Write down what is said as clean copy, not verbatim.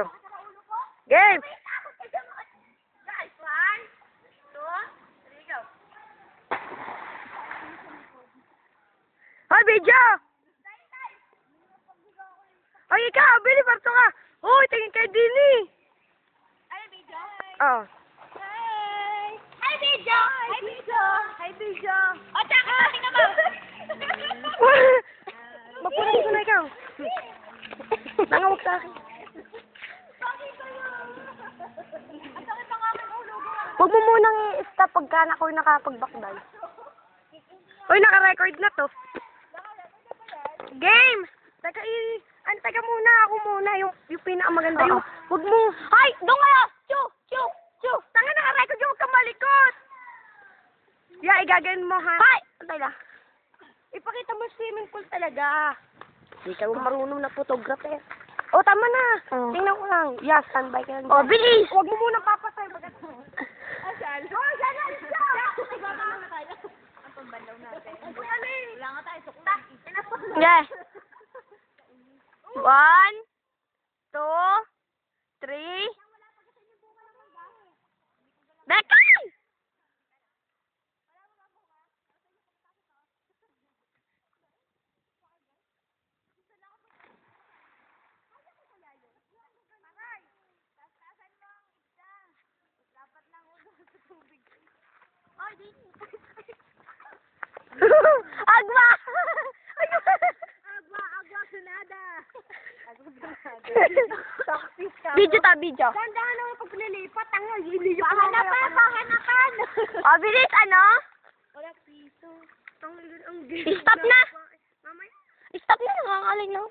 to. Game! Guys, 1, 2, 3, go. Hoy, video! Hoy, ikaw! Bili, parto ka! Hoy, tingin kay Dini! Ay, video. Oh. Hi! Hi, video! Hi, video! Hi, video! O, tsaka, tingnan mo! Magpunan ko na ikaw. Nangawag sa akin. Huwag mo munang i-stop pagka ako'y nakapagbakbal. Uy, naka-record na to. Game! Teka muna, ako muna. Yung pinakamaganda yung... Huwag mo... Ay! Doon kayo! Chu! Chu! Chu! Tanga, naka-record yung huwag kang malikot. Yeah, igagayin mo ha. Hi! Antay lang. Ipakita mo swimming pool talaga. Hindi ka marunong na photographer. Oh, tama na. Oh. Tingnan ko lang. Yeah, standby ka lang. Oh, bilis! Huwag mo muna papatay. Asan? Oh, yan na siya! Ang pambandaw natin. Wala nga tayo. Sukta. Yeah. 1, 2, 3. Bekay! Agwa! Agwa, sunada. Video ta, video. Tandaan naman pag nilipat, pahanapan. Oh, bilis, ano? Wala piso. Stop na! Stop na, nangangaling lang.